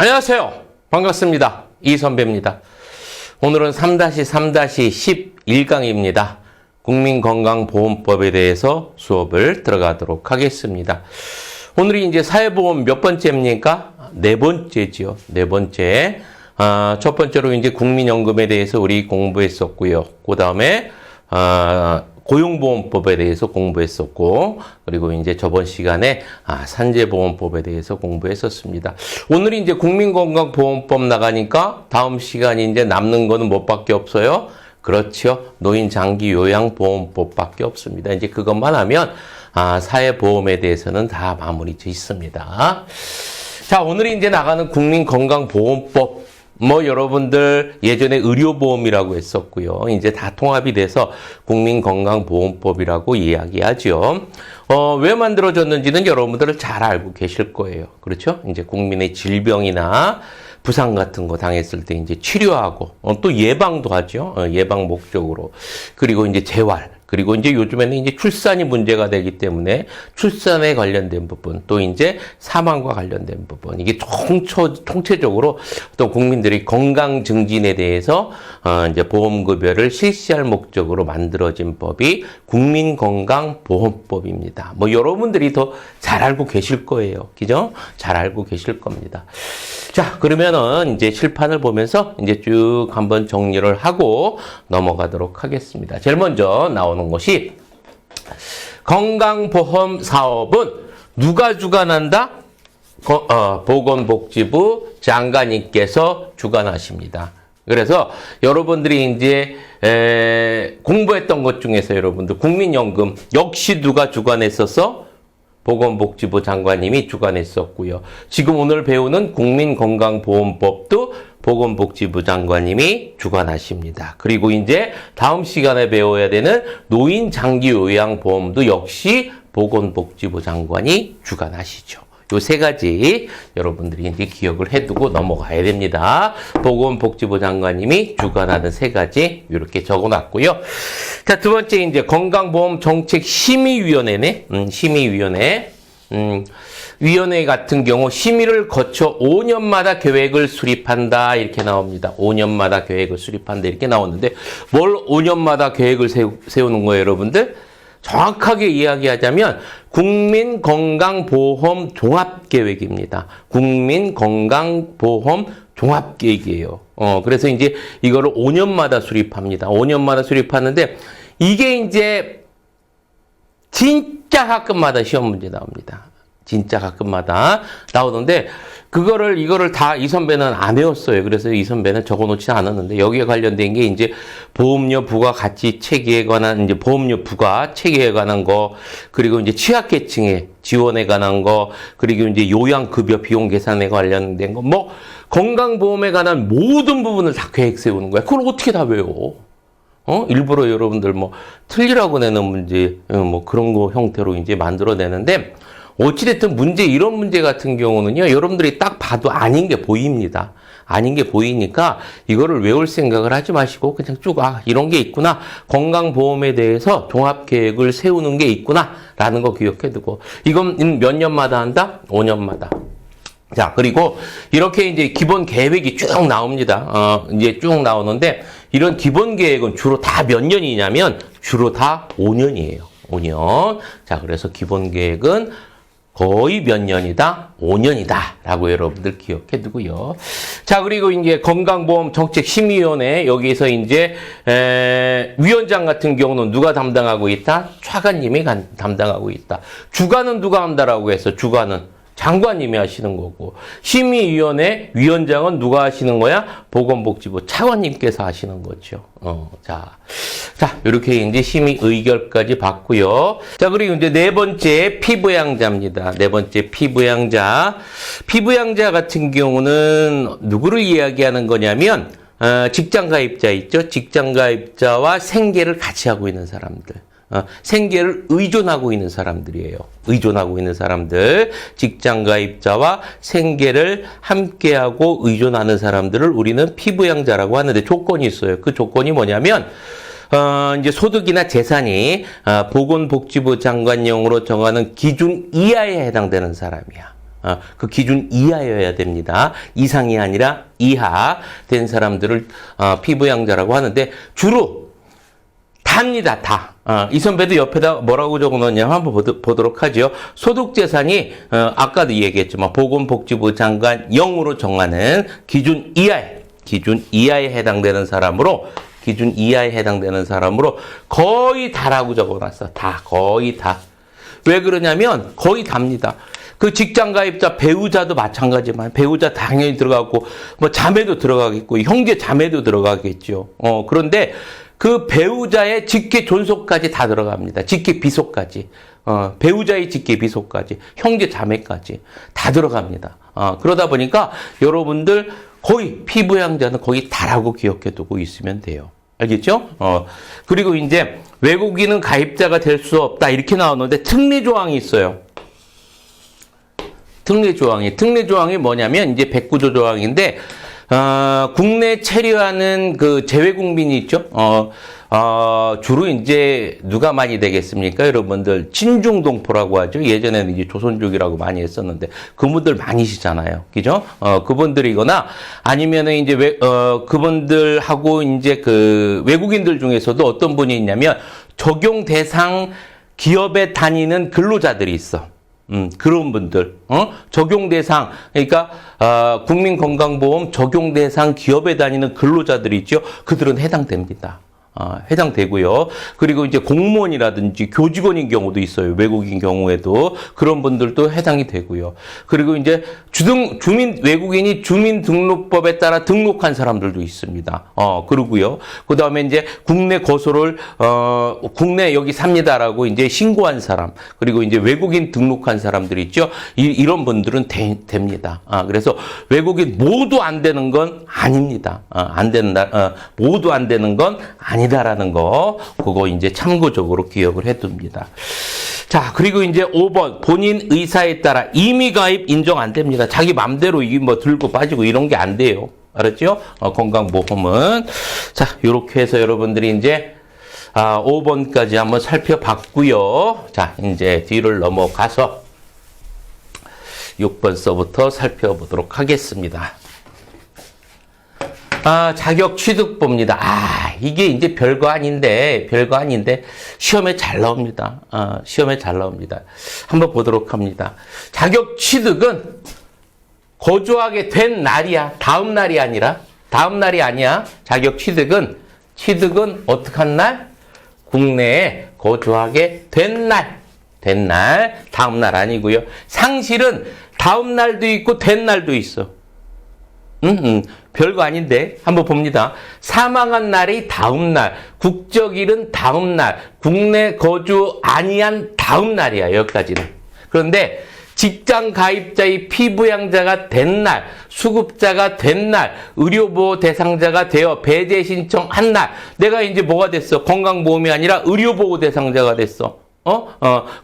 안녕하세요. 반갑습니다. 이선배입니다. 오늘은 3-3-11강입니다. 국민건강보험법에 대해서 수업을 들어가도록 하겠습니다. 오늘이 이제 사회보험 몇 번째입니까? 네 번째지요. 네 번째. 첫 번째로 이제 국민연금에 대해서 우리 공부했었고요. 그 다음에, 고용보험법에 대해서 공부했었고, 그리고 이제 저번 시간에 산재보험법에 대해서 공부했었습니다. 오늘이 이제 국민건강보험법 나가니까 다음 시간이 이제 남는 거는 뭐밖에 없어요? 그렇죠. 노인장기요양보험법밖에 없습니다. 이제 그것만 하면 사회보험에 대해서는 다 마무리 돼 있습니다. 자, 오늘이 이제 나가는 국민건강보험법. 여러분들 예전에 의료보험이라고 했었고요. 이제 다 통합이 돼서 국민건강보험법이라고 이야기하죠. 왜 만들어졌는지는 여러분들은 잘 알고 계실 거예요. 그렇죠? 이제 국민의 질병이나 부상 같은 거 당했을 때 이제 치료하고, 또 예방도 하죠. 예방 목적으로. 그리고 이제 재활. 그리고 이제 요즘에는 이제 출산이 문제가 되기 때문에 출산에 관련된 부분, 또 이제 사망과 관련된 부분, 이게 통체적으로 또 국민들이 건강 증진에 대해서 이제 보험급여를 실시할 목적으로 만들어진 법이 국민건강보험법입니다. 여러분들이 더 잘 알고 계실 거예요. 그죠? 잘 알고 계실 겁니다. 자, 그러면은 이제 칠판을 보면서 이제 쭉 한번 정리를 하고 넘어가도록 하겠습니다. 제일 먼저 나오는 것이 건강보험 사업은 누가 주관한다? 보건복지부 장관님께서 주관하십니다. 그래서 여러분들이 이제 공부했던 것 중에서 여러분들 국민연금 역시 누가 주관했어서? 보건복지부 장관님이 주관했었고요. 지금 오늘 배우는 국민건강보험법도 보건복지부 장관님이 주관하십니다. 그리고 이제 다음 시간에 배워야 되는 노인장기요양보험도 역시 보건복지부 장관이 주관하시죠. 요 세 가지 여러분들이 이제 기억을 해두고 넘어가야 됩니다. 보건복지부 장관님이 주관하는 세 가지 이렇게 적어놨고요. 자, 두 번째 이제 건강보험정책심의위원회네. 심의위원회. 위원회 같은 경우 심의를 거쳐 5년마다 계획을 수립한다 이렇게 나옵니다. 5년마다 계획을 수립한다 이렇게 나오는데 뭘 5년마다 계획을 세우는 거예요, 여러분들? 정확하게 이야기하자면 국민건강보험 종합계획입니다. 국민건강보험 종합계획이에요. 그래서 이제 이거를 5년마다 수립합니다. 5년마다 수립하는데 이게 이제 진짜 가끔마다 시험 문제 나옵니다. 진짜 가끔마다 나오는데 이거를 다 이 선배는 안 외웠어요. 그래서 이 선배는 적어놓지 않았는데 여기에 관련된 게 이제 보험료 부과 가치 체계에 관한 이제 보험료 부과 체계에 관한 거, 그리고 이제 취약계층의 지원에 관한 거, 그리고 이제 요양급여 비용 계산에 관련된 거, 건강보험에 관한 모든 부분을 다 계획 세우는 거야. 그걸 어떻게 다 외워? 일부러 여러분들 틀리라고 내는 문제, 그런 거 형태로 이제 만들어내는데, 어찌됐든 이런 문제 같은 경우는요, 여러분들이 딱 봐도 아닌 게 보입니다. 아닌 게 보이니까 이거를 외울 생각을 하지 마시고 그냥 쭉, 이런 게 있구나. 건강보험에 대해서 종합계획을 세우는 게 있구나. 라는 거 기억해두고. 이건 몇 년마다 한다? 5년마다. 자, 그리고 이렇게 이제 기본 계획이 쭉 나옵니다. 이제 쭉 나오는데 이런 기본 계획은 주로 다 몇 년이냐면 주로 다 5년이에요. 5년. 자, 그래서 기본 계획은 거의 몇 년이다? 5년이다. 라고 여러분들 기억해 두고요. 자, 그리고 이제 건강보험정책심의위원회, 여기서 이제, 위원장 같은 경우는 누가 담당하고 있다? 차관님이 담당하고 있다. 주관은 누가 한다라고 해서 주관은 장관님이 하시는 거고, 심의위원회 위원장은 누가 하시는 거야? 보건복지부 차관님께서 하시는 거죠. 자, 이렇게 이제 심의 의결까지 봤고요. 자, 그리고 이제 네 번째 피부양자입니다. 네 번째 피부양자. 피부양자 같은 경우는 누구를 이야기하는 거냐면, 직장가입자 있죠? 직장가입자와 생계를 같이 하고 있는 사람들. 생계를 의존하고 있는 사람들이에요. 의존하고 있는 사람들. 직장가입자와 생계를 함께하고 의존하는 사람들을 우리는 피부양자라고 하는데 조건이 있어요. 그 조건이 뭐냐면, 이제 소득이나 재산이 보건복지부 장관령으로 정하는 기준 이하에 해당되는 사람이야. 그 기준 이하여야 됩니다. 이상이 아니라 이하 된 사람들을 피부양자라고 하는데 주로 답니다. 다. 이 선배도 옆에다 뭐라고 적어놓냐 한번 보도록 하죠. 소득재산이 아까도 얘기했지만 보건복지부 장관 0으로 정하는 기준 이하에 해당되는 사람으로 거의 다라고 적어놨어. 다 거의 다. 왜 그러냐면 거의 답니다. 그 직장 가입자 배우자도 마찬가지만 배우자 당연히 들어가고 뭐 자매도 들어가겠고 형제 자매도 들어가겠죠. 그런데 그 배우자의 직계 존속까지 다 들어갑니다. 직계 비속까지. 배우자의 직계 비속까지. 형제 자매까지 다 들어갑니다. 그러다 보니까 여러분들 거의 피부양자는 거의 다라고 기억해 두고 있으면 돼요. 알겠죠? 그리고 이제 외국인은 가입자가 될 수 없다. 이렇게 나오는데 특례조항이 있어요. 특례조항이 뭐냐면 이제 109조 조항인데, 국내 체류하는 그 재외국민이 있죠? 주로 이제 누가 많이 되겠습니까? 여러분들, 친중동포라고 하죠? 예전에는 이제 조선족이라고 많이 했었는데, 그분들 많이시잖아요. 그죠? 그분들이거나, 아니면은 이제 그분들하고 이제 그 외국인들 중에서도 어떤 분이 있냐면, 적용 대상 기업에 다니는 근로자들이 있어. 그런 분들, 적용 대상, 그러니까, 국민건강보험 적용 대상 기업에 다니는 근로자들이 있죠. 그들은 해당됩니다. 해당되고요. 그리고 이제 공무원이라든지 교직원인 경우도 있어요. 외국인 경우에도 그런 분들도 해당이 되고요. 그리고 이제 외국인이 주민등록법에 따라 등록한 사람들도 있습니다. 그러고요. 그 다음에 이제 국내 거소를, 국내 여기 삽니다라고 이제 신고한 사람, 그리고 이제 외국인 등록한 사람들이 있죠. 이런 분들은 됩니다. 그래서 외국인 모두 안 되는 건 아닙니다. 모두 안 되는 건 아니다라는 거, 그거 이제 참고적으로 기억을 해둡니다. 자, 그리고 이제 5번, 본인 의사에 따라 임의 가입 인정 안 됩니다. 자기 맘대로 이 뭐 들고 빠지고 이런 게 안 돼요. 알았죠? 건강보험은. 자, 요렇게 해서 여러분들이 이제, 5번까지 한번 살펴봤고요. 자, 이제 뒤를 넘어가서 6번서부터 살펴보도록 하겠습니다. 자격 취득법입니다. 이게 이제 별거 아닌데, 시험에 잘 나옵니다. 한번 보도록 합니다. 자격 취득은 거주하게 된 날이야. 다음 날이 아니야. 자격 취득은 어떻게 한 날? 국내에 거주하게 된 날. 다음 날 아니고요. 상실은 다음 날도 있고 된 날도 있어. 별거 아닌데 한번 봅니다. 사망한 날이 다음 날, 국적일은 다음 날, 국내 거주 아니한 다음 날이야. 여기까지는. 그런데 직장 가입자의 피부양자가 된 날, 수급자가 된 날, 의료보호 대상자가 되어 배제 신청한 날, 내가 이제 뭐가 됐어? 건강보험이 아니라 의료보호 대상자가 됐어.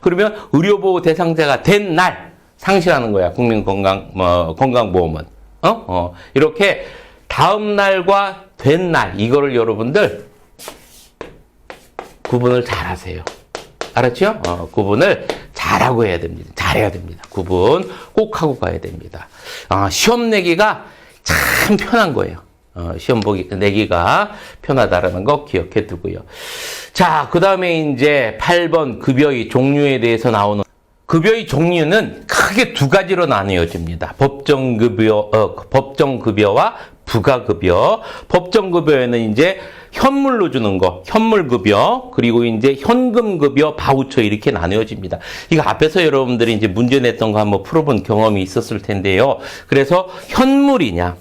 그러면 의료보호 대상자가 된 날 상실하는 거야. 건강보험은. 이렇게 다음 날과 된 날, 이거를 여러분들 구분을 잘 하세요. 알았죠? 구분을 잘하고 해야 됩니다. 잘해야 됩니다. 구분 꼭 하고 가야 됩니다. 시험 내기가 참 편한 거예요. 시험 내기가 편하다라는 거 기억해 두고요. 자, 그 다음에 이제 8번 급여의 종류에 대해서 나오는 급여의 종류는 크게 두 가지로 나뉘어집니다. 법정급여와 부가급여. 법정급여에는 이제 현물로 주는 거, 현물급여, 그리고 이제 현금급여, 바우처 이렇게 나뉘어집니다. 이거 앞에서 여러분들이 이제 문제 냈던 거 한번 풀어본 경험이 있었을 텐데요. 그래서 현물이냐,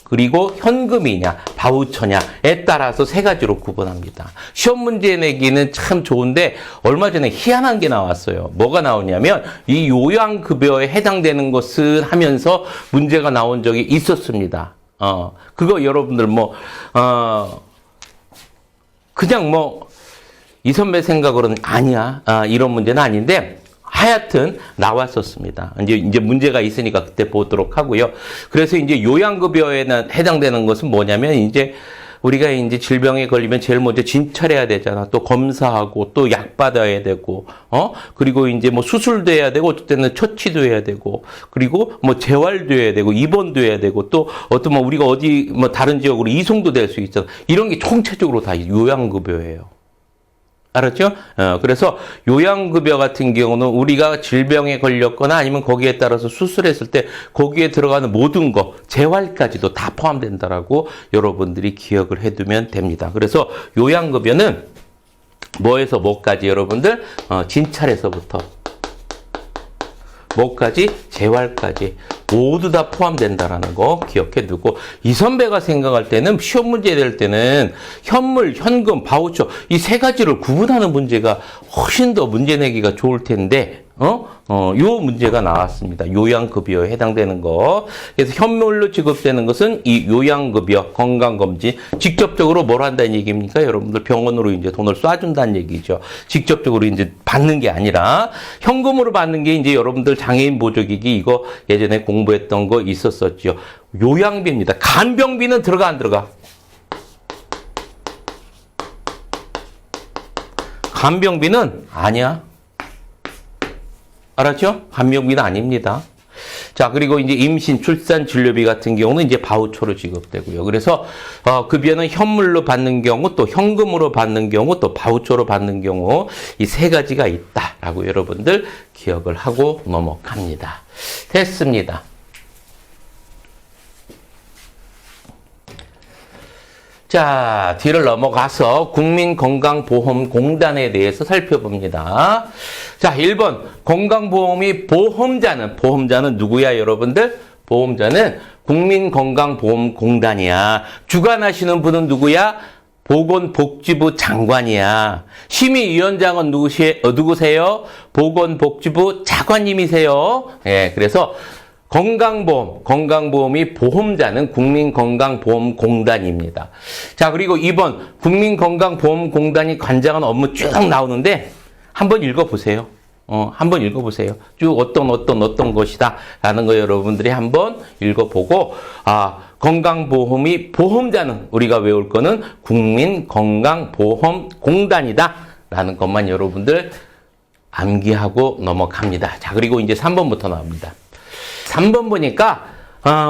그리고 현금이냐, 바우처냐에 따라서 세 가지로 구분합니다. 시험 문제 내기는 참 좋은데 얼마 전에 희한한 게 나왔어요. 뭐가 나오냐면 이 요양급여에 해당되는 것은 하면서 문제가 나온 적이 있었습니다. 그거 여러분들 그냥 이 선배 생각으로는 아니야. 이런 문제는 아닌데 하여튼 나왔었습니다. 이제 문제가 있으니까 그때 보도록 하고요. 그래서 이제 요양급여에는 해당되는 것은 뭐냐면 이제 우리가 이제 질병에 걸리면 제일 먼저 진찰해야 되잖아. 또 검사하고 또 약 받아야 되고, 그리고 이제 뭐 수술도 해야 되고, 어떨 때는 처치도 해야 되고, 그리고 뭐 재활도 해야 되고, 입원도 해야 되고, 또 어떤 뭐 우리가 어디 뭐 다른 지역으로 이송도 될 수 있잖아. 이런 게 총체적으로 다 요양급여예요. 알았죠? 그래서 요양급여 같은 경우는 우리가 질병에 걸렸거나 아니면 거기에 따라서 수술했을 때 거기에 들어가는 모든 거, 재활까지도 다 포함된다라고 여러분들이 기억을 해두면 됩니다. 그래서 요양급여는 뭐에서 뭐까지 여러분들? 진찰에서부터 뭐까지? 재활까지 모두 다 포함된다라는 거 기억해 두고, 이 선배가 생각할 때는 시험 문제 될 때는 현물, 현금, 바우처 이 세 가지를 구분하는 문제가 훨씬 더 문제 내기가 좋을 텐데 요 문제가 나왔습니다. 요양급여에 해당되는 거. 그래서 현물로 지급되는 것은 이 요양급여, 건강검진, 직접적으로 뭘 한다는 얘기입니까? 여러분들 병원으로 이제 돈을 쏴준다는 얘기죠. 직접적으로 이제 받는 게 아니라 현금으로 받는 게 이제 여러분들 장애인 보조기기 이거 예전에 공부했던 거 있었었죠. 요양비입니다. 간병비는 들어가 안 들어가? 간병비는 아니야. 알았죠? 간병비는 아닙니다. 자, 그리고 이제 임신, 출산, 진료비 같은 경우는 이제 바우처로 지급되고요. 그래서 급여는 현물로 받는 경우, 또 현금으로 받는 경우, 또 바우처로 받는 경우 이 세 가지가 있다라고 여러분들 기억을 하고 넘어갑니다. 됐습니다. 자, 뒤를 넘어가서 국민건강보험공단에 대해서 살펴봅니다. 자, 1번 건강보험이 보험자는 누구야 여러분들? 보험자는 국민건강보험공단이야. 주관하시는 분은 누구야? 보건복지부 장관이야. 심의위원장은 누구세요? 보건복지부 차관님이세요. 예, 그래서 건강보험이 보험자는 국민건강보험공단입니다. 자, 그리고 2번 국민건강보험공단이 관장한 업무 쭉 나오는데 한번 읽어보세요. 한번 읽어보세요. 쭉 어떤 것이다 라는 거 여러분들이 한번 읽어보고, 건강보험이 보험자는 우리가 외울 거는 국민건강보험공단이다 라는 것만 여러분들 암기하고 넘어갑니다. 자, 그리고 이제 3번부터 나옵니다. 3번 보니까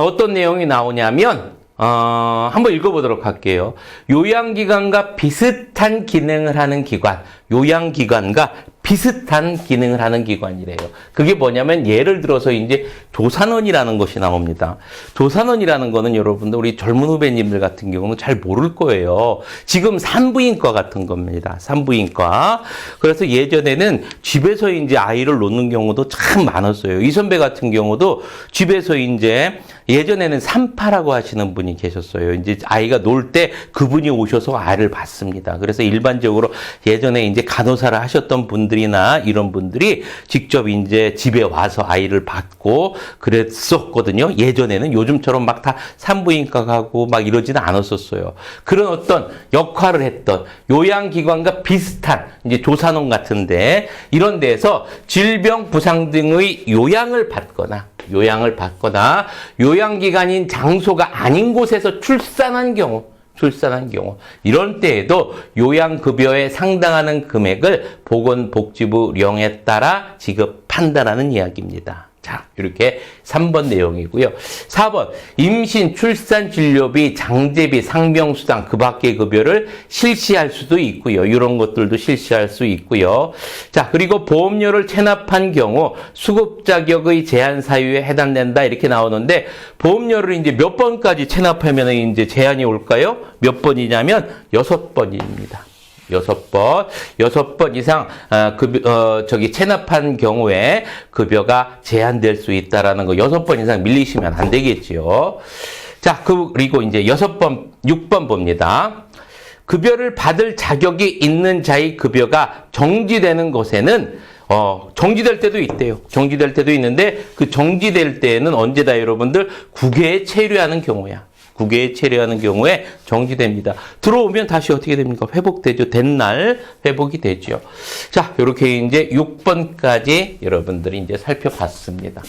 어떤 내용이 나오냐면 한번 읽어보도록 할게요. 요양기관과 비슷한 기능을 하는 기관, 요양기관과 비슷한 기능을 하는 기관이래요. 그게 뭐냐면 예를 들어서 이제 조산원이라는 것이 나옵니다. 조산원이라는 거는 여러분들 우리 젊은 후배님들 같은 경우는 잘 모를 거예요. 지금 산부인과 같은 겁니다. 산부인과. 그래서 예전에는 집에서 이제 아이를 놓는 경우도 참 많았어요. 이 선배 같은 경우도 집에서 이제 예전에는 산파라고 하시는 분이 계셨어요. 이제 아이가 놀 때 그분이 오셔서 아이를 봤습니다. 그래서 일반적으로 예전에 이제 간호사를 하셨던 분들이나 이런 분들이 직접 이제 집에 와서 아이를 받고 그랬었거든요. 예전에는 요즘처럼 막 다 산부인과 가고 막 이러지는 않았었어요. 그런 어떤 역할을 했던 요양기관과 비슷한 이제 조산원 같은데 이런 데서 질병, 부상 등의 요양을 받거나 요양기관인 장소가 아닌 곳에서 출산한 경우 이런 때에도 요양급여에 상당하는 금액을 보건복지부령에 따라 지급한다라는 이야기입니다. 자, 이렇게 3번 내용이고요. 4번 임신, 출산, 진료비, 장제비, 상병수당 그 밖의 급여를 실시할 수도 있고요. 이런 것들도 실시할 수 있고요. 자, 그리고 보험료를 체납한 경우 수급 자격의 제한 사유에 해당된다 이렇게 나오는데 보험료를 이제 몇 번까지 체납하면 이제 제한이 올까요? 몇 번이냐면 6번입니다. 6번 이상 체납한 경우에 급여가 제한될 수 있다라는 거 6번 이상 밀리시면 안 되겠지요. 자, 그리고 이제 6번 봅니다. 급여를 받을 자격이 있는 자의 급여가 정지되는 것에는 정지될 때도 있대요. 정지될 때도 있는데 그 정지될 때에는 언제다 여러분들? 9개에 체류하는 경우야. 9개에 체류하는 경우에 정지됩니다. 들어오면 다시 어떻게 됩니까? 회복되죠. 된 날 회복이 되죠. 자, 이렇게 이제 6번까지 여러분들이 이제 살펴봤습니다.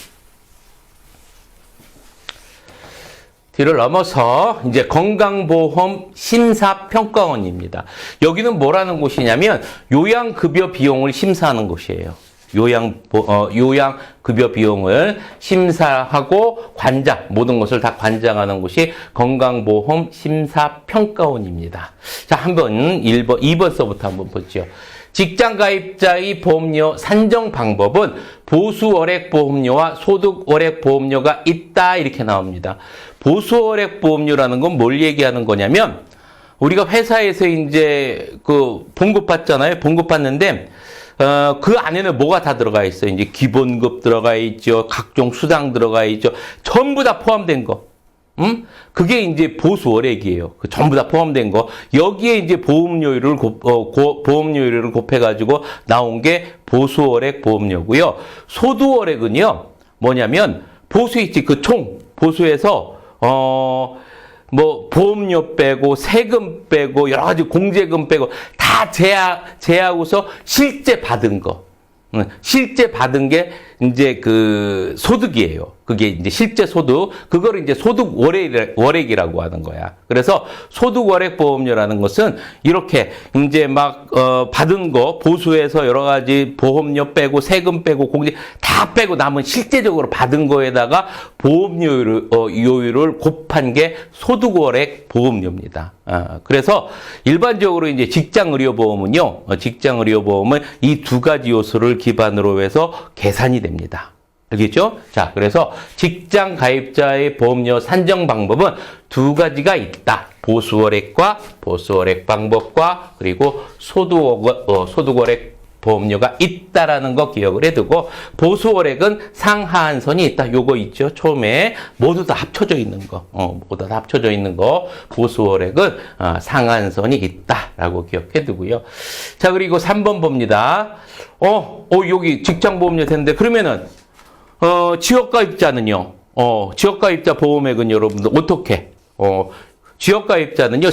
뒤를 넘어서 이제 건강보험 심사평가원입니다. 여기는 뭐라는 곳이냐면 요양급여 비용을 심사하는 곳이에요. 요양급여 비용을 심사하고 관장, 모든 것을 다 관장하는 곳이 건강보험 심사평가원입니다. 자, 한번 2번서부터 한번 보죠. 직장가입자의 보험료 산정 방법은 보수월액보험료와 소득월액보험료가 있다 이렇게 나옵니다. 보수월액보험료라는 건 뭘 얘기하는 거냐면 우리가 회사에서 이제 그 봉급 받잖아요. 봉급 받는데 그 안에는 뭐가 다 들어가 있어요. 이제 기본급 들어가 있죠. 각종 수당 들어가 있죠. 전부 다 포함된 거. 그게 이제 보수월액이에요. 그 전부 다 포함된 거. 여기에 이제 보험료율을 보험료율을 곱해가지고 나온 게 보수월액 보험료고요. 소득월액은요, 뭐냐면 보수 있지, 그 총 보수에서 뭐 보험료 빼고 세금 빼고 여러 가지 공제금 빼고 다 제하고서 실제 받은 거. 실제 받은 게 이제 그 소득이에요. 그게 이제 실제 소득, 그거를 이제 소득 월액이라고 하는 거야. 그래서 소득 월액 보험료라는 것은 이렇게 이제 막 받은 거 보수해서 여러 가지 보험료 빼고 세금 빼고 공제 다 빼고 남은 실제적으로 받은 거에다가 보험료율을 곱한 게 소득 월액 보험료입니다. 그래서 일반적으로 이제 직장의료보험은요, 직장의료보험은 이 두 가지 요소를 기반으로 해서 계산이 됩니다. 알겠죠? 자, 그래서 직장 가입자의 보험료 산정 방법은 두 가지가 있다. 보수월액과 보수월액 방법과 그리고 소득월액 보험료가 있다라는 거 기억을 해두고 보수월액은 상하한선이 있다. 요거 있죠. 처음에 모두 다 합쳐져 있는 거. 모두 다 합쳐져 있는 거. 보수월액은 상한선이 있다라고 기억해두고요. 자, 그리고 3번 봅니다. 여기 직장보험료 됐는데 그러면은 지역가입자는요. 지역가입자 보험액은 여러분들 어떻게? 지역가입자는요,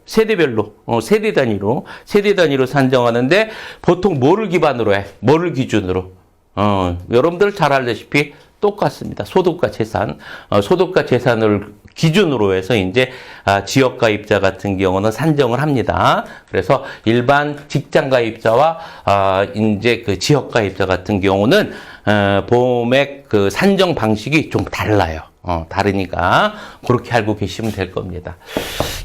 세대별로, 세대 단위로 산정하는데, 보통 뭐를 기반으로 해? 뭐를 기준으로? 여러분들 잘 알다시피 똑같습니다. 소득과 재산을 기준으로 해서 이제, 지역가입자 같은 경우는 산정을 합니다. 그래서 일반 직장가입자와, 이제 그 지역가입자 같은 경우는, 보험액 그 산정 방식이 좀 달라요. 다르니까 그렇게 알고 계시면 될 겁니다.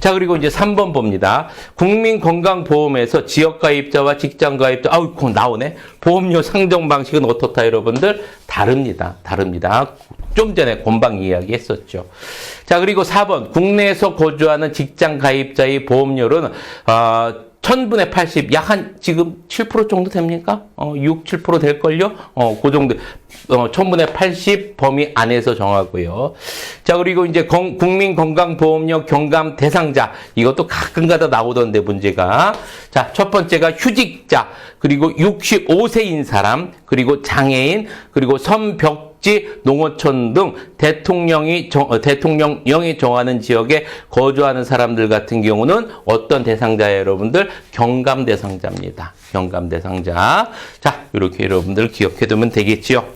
자, 그리고 이제 3번 봅니다. 국민건강보험에서 지역가입자와 직장가입자, 그거 나오네. 보험료 산정 방식은 어떻다, 여러분들? 다릅니다. 좀 전에 금방 이야기했었죠. 자, 그리고 4번. 국내에서 거주하는 직장가입자의 보험료는 1000분의 80, 약 한 지금 7% 정도 됩니까? 6, 7% 될걸요? 그 정도. 1000분의 80 범위 안에서 정하고요. 자, 그리고 이제 국민건강보험료 경감 대상자. 이것도 가끔가다 나오던데, 문제가. 자, 첫 번째가 휴직자, 그리고 65세인 사람, 그리고 장애인, 그리고 선벽지, 농어촌 등 대통령령이 정하는 지역에 거주하는 사람들 같은 경우는 어떤 대상자예요, 여러분들? 경감 대상자입니다. 경감 대상자. 자, 이렇게 여러분들 기억해두면 되겠죠.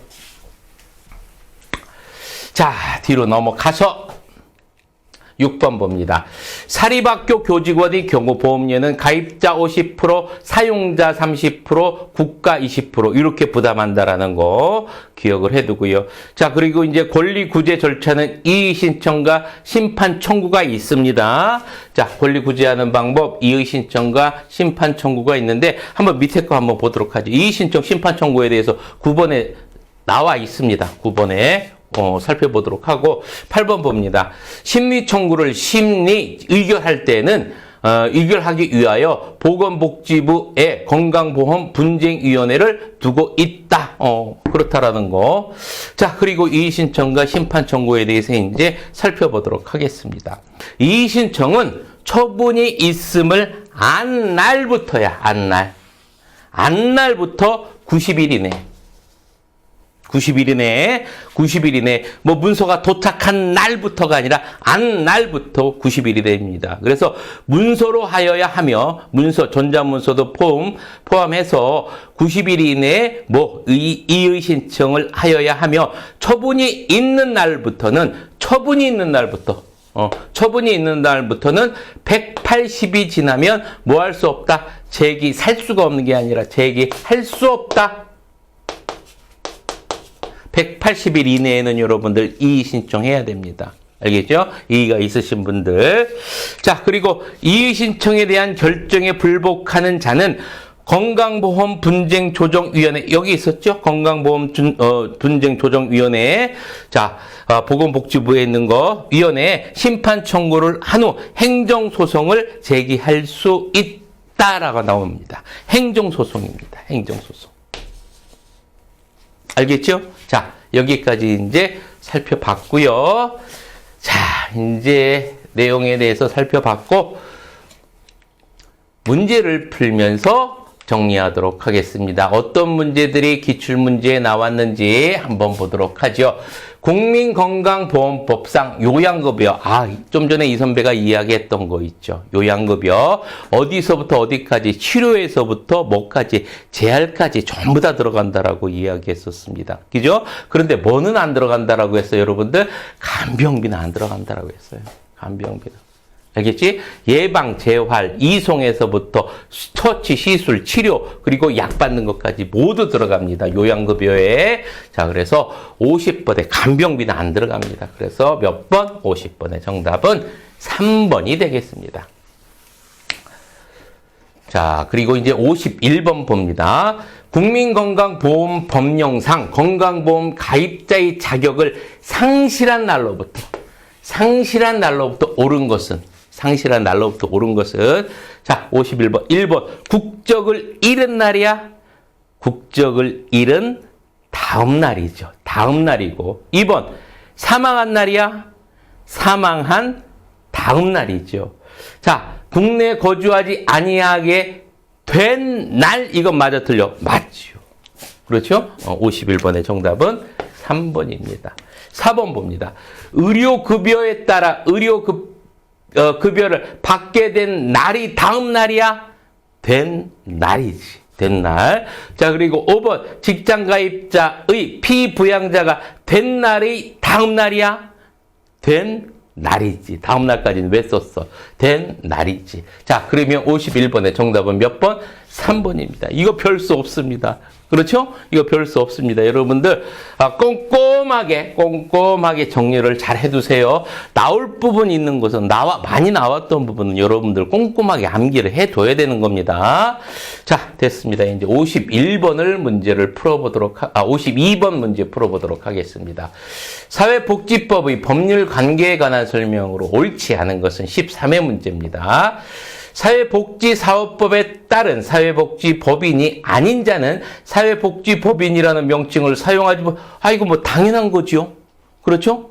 자, 뒤로 넘어가서 6번 봅니다. 사립학교 교직원의 경우 보험료는 가입자 50%, 사용자 30%, 국가 20% 이렇게 부담한다라는 거 기억을 해두고요. 자, 그리고 이제 권리구제 절차는 이의 신청과 심판 청구가 있습니다. 자, 권리구제하는 방법, 이의 신청과 심판 청구가 있는데 한번 밑에 거 한번 보도록 하죠. 이의 신청, 심판 청구에 대해서 9번에 나와 있습니다. 9번에. 살펴보도록 하고 8번 봅니다. 심리 청구를 의결할 때는 의결하기 위하여 보건복지부에 건강보험 분쟁위원회를 두고 있다. 그렇다라는 거. 자, 그리고 이의신청과 심판 청구에 대해서 이제 살펴보도록 하겠습니다. 이의신청은 처분이 있음을 안 날부터야. 안날부터 90일 이내. 90일 이내, 뭐 문서가 도착한 날부터가 아니라 안날부터 90일이 됩니다. 그래서 문서로 하여야 하며, 전자문서도 포함해서 90일 이내에 이의 신청을 하여야 하며, 처분이 있는 날부터 처분이 있는 날부터는 180이 지나면 뭐 할 수 없다? 제기살 수가 없는 게 아니라 제기할 수 없다. 180일 이내에는 여러분들 이의 신청해야 됩니다. 알겠죠? 이의가 있으신 분들. 자, 그리고 이의 신청에 대한 결정에 불복하는 자는 건강보험 분쟁조정위원회, 여기 있었죠? 건강보험 분쟁조정위원회. 자, 보건복지부에 있는 거, 위원회에 심판 청구를 한 후 행정소송을 제기할 수 있다라고 나옵니다. 행정소송입니다. 행정소송. 알겠죠? 자, 여기까지 이제 살펴봤고요. 자, 이제 내용에 대해서 살펴봤고, 문제를 풀면서 정리하도록 하겠습니다. 어떤 문제들이 기출문제에 나왔는지 한번 보도록 하죠. 국민건강보험법상 요양급여. 좀 전에 이 선배가 이야기했던 거 있죠. 요양급여. 어디서부터 어디까지, 치료에서부터 뭐까지, 재활까지 전부 다 들어간다라고 이야기했었습니다. 그죠? 그런데 뭐는 안 들어간다라고 했어요, 여러분들? 간병비는 안 들어간다라고 했어요. 간병비는. 알겠지? 예방, 재활, 이송에서부터 처치, 시술, 치료, 그리고 약 받는 것까지 모두 들어갑니다. 요양급여에. 자, 그래서 50번에 간병비는 안 들어갑니다. 그래서 몇 번? 50번의 정답은 3번이 되겠습니다. 자, 그리고 이제 51번 봅니다. 국민건강보험 법령상 건강보험 가입자의 자격을 상실한 날로부터 옳은 것은 자, 51번. 1번. 국적을 잃은 날이야? 국적을 잃은 다음 날이죠. 다음 날이고. 2번. 사망한 날이야? 사망한 다음 날이죠. 자, 국내에 거주하지 아니하게 된 날, 이건 맞아 틀려? 맞죠. 그렇죠? 51번의 정답은 3번입니다. 4번 봅니다. 의료급여에 따라 급여를 받게 된 날이 다음 날이야? 된 날이지. 된 날. 자, 그리고 5번. 직장가입자의 피부양자가 된 날이 다음 날이야? 된 날이지. 다음 날까지는 왜 썼어? 된 날이지. 자, 그러면 51번의 정답은 몇 번? 3번입니다. 이거 별 수 없습니다. 그렇죠? 이거 별 수 없습니다. 여러분들 꼼꼼하게 정리를 잘 해두세요. 나올 부분 있는 것은 많이 나왔던 부분은 여러분들 꼼꼼하게 암기를 해둬야 되는 겁니다. 자, 됐습니다. 이제 51번을 문제를 52번 문제 풀어보도록 하겠습니다. 사회복지법의 법률 관계에 관한 설명으로 옳지 않은 것은 13회 문제입니다. 사회복지사업법에 따른 사회복지법인이 아닌 자는 사회복지법인이라는 명칭을 사용하지 이거 뭐 당연한 거죠. 그렇죠?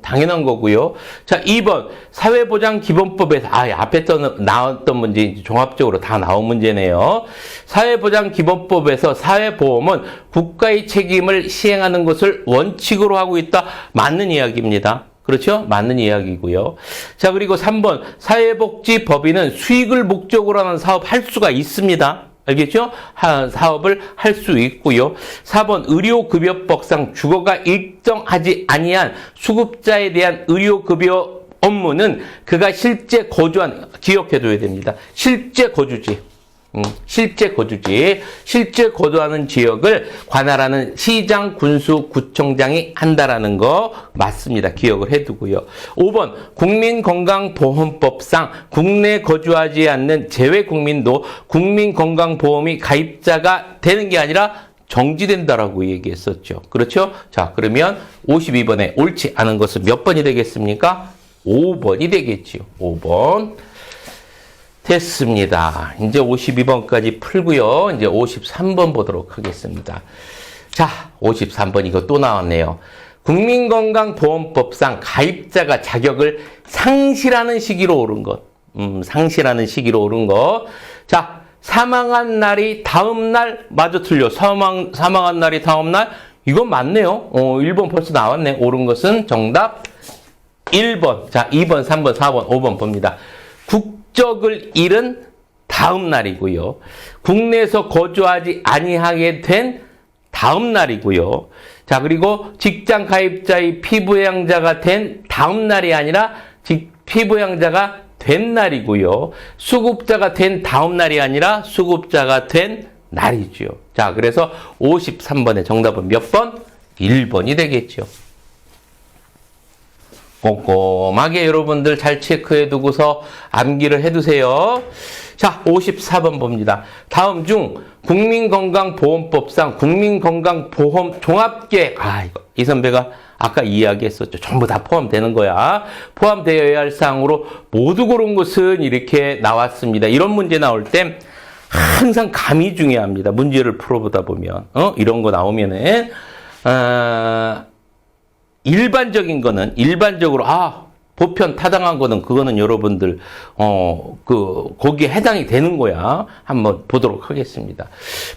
당연한 거고요. 자, 2번. 사회보장기본법에서 앞에 나왔던 문제 종합적으로 다 나온 문제네요. 사회보장기본법에서 사회보험은 국가의 책임을 시행하는 것을 원칙으로 하고 있다. 맞는 이야기입니다. 그렇죠? 맞는 이야기고요. 자, 그리고 3번. 사회복지법인은 수익을 목적으로 하는 사업 할 수가 있습니다. 알겠죠? 사업을 할 수 있고요. 4번. 의료급여법상 주거가 일정하지 아니한 수급자에 대한 의료급여 업무는 그가 실제 거주한, 기억해둬야 됩니다. 실제 거주지. 실제 거주하는 지역을 관할하는 시장, 군수, 구청장이 한다라는 거 맞습니다. 기억을 해두고요. 5번. 국민건강보험법상 국내에 거주하지 않는 재외국민도 국민건강보험이 가입자가 되는 게 아니라 정지된다라고 얘기했었죠. 그렇죠? 자, 그러면 52번에 옳지 않은 것은 몇 번이 되겠습니까? 5번이 되겠지요. 5번. 됐습니다. 이제 52번까지 풀고요. 이제 53번 보도록 하겠습니다. 자, 53번 이거 또 나왔네요. 국민건강보험법상 가입자가 자격을 상실하는 시기로 오른 것. 상실하는 시기로 오른 것. 자, 사망한 날이 다음 날, 맞아 틀려. 사망한 날이 다음 날. 이건 맞네요. 1번 벌써 나왔네. 옳은 것은 정답 1번. 자, 2번, 3번, 4번, 5번 봅니다. 국적을 잃은 다음 날이고요. 국내에서 거주하지 아니하게 된 다음 날이고요. 자, 그리고 직장 가입자의 피부양자가 된 다음 날이 아니라 피부양자가 된 날이고요. 수급자가 된 다음 날이 아니라 수급자가 된 날이죠. 자, 그래서 53번의 정답은 몇 번? 1번이 되겠죠. 꼼꼼하게 여러분들 잘 체크해 두고서 암기를 해 두세요. 자, 54번 봅니다. 다음 중 국민건강보험법상 국민건강보험 종합계획. 이 선배가 아까 이야기했었죠. 전부 다 포함되는 거야. 포함되어야 할 사항으로 모두 고른 것은 이렇게 나왔습니다. 이런 문제 나올 땐 항상 감이 중요합니다. 문제를 풀어보다 보면. 이런 거 나오면은, 일반적인 거는, 일반적으로, 보편 타당한 거는 그거는 여러분들 거기에 해당이 되는 거야. 한번 보도록 하겠습니다.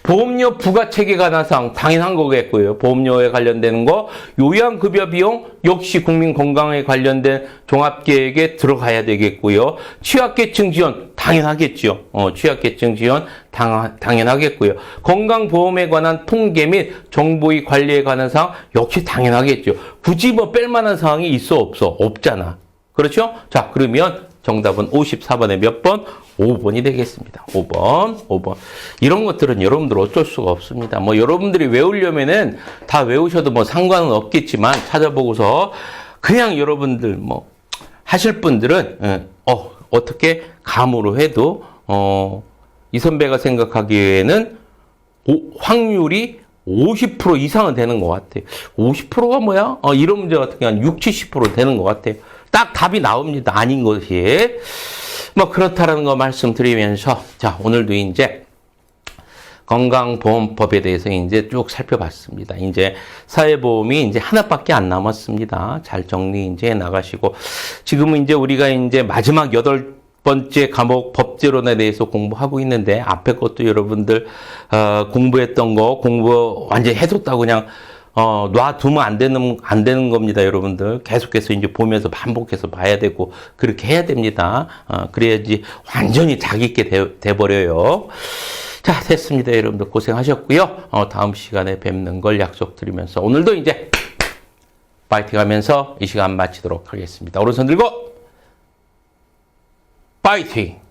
보험료 부과 체계 관한 사항 당연한 거겠고요. 보험료에 관련되는 거, 요양급여 비용 역시 국민 건강에 관련된 종합계획에 들어가야 되겠고요. 취약계층 지원 당연하겠죠. 취약계층 지원 당연하겠고요. 건강보험에 관한 통계 및 정보의 관리에 관한 사항 역시 당연하겠죠. 굳이 뭐 뺄 만한 사항이 있어 없어? 없잖아. 그렇죠? 자, 그러면 정답은 54번에 몇 번? 5번이 되겠습니다. 5번. 이런 것들은 여러분들 어쩔 수가 없습니다. 뭐 여러분들이 외우려면은 다 외우셔도 뭐 상관은 없겠지만 찾아보고서 그냥 여러분들 뭐 하실 분들은 어떻게 감으로 해도 이 선배가 생각하기에는 확률이 50% 이상은 되는 것 같아요. 50%가 뭐야? 이런 문제 같은 경우는 60, 70% 되는 것 같아요. 딱 답이 나옵니다. 아닌 것이. 뭐 그렇다라는 거 말씀드리면서 자, 오늘도 이제 건강보험법에 대해서 이제 쭉 살펴봤습니다. 이제 사회보험이 이제 하나밖에 안 남았습니다. 잘 정리 이제 나가시고 지금은 이제 우리가 이제 마지막 8번째 과목 법제론에 대해서 공부하고 있는데 앞에 것도 여러분들 공부했던 거 공부 완전히 해뒀다고 그냥 놔두면 안 되는 겁니다, 여러분들. 계속해서 이제 보면서 반복해서 봐야 되고, 그렇게 해야 됩니다. 그래야지 완전히 자기 있게 돼버려요. 자, 됐습니다. 여러분들 고생하셨고요. 다음 시간에 뵙는 걸 약속드리면서 오늘도 이제 파이팅 하면서 이 시간 마치도록 하겠습니다. 오른손 들고 파이팅!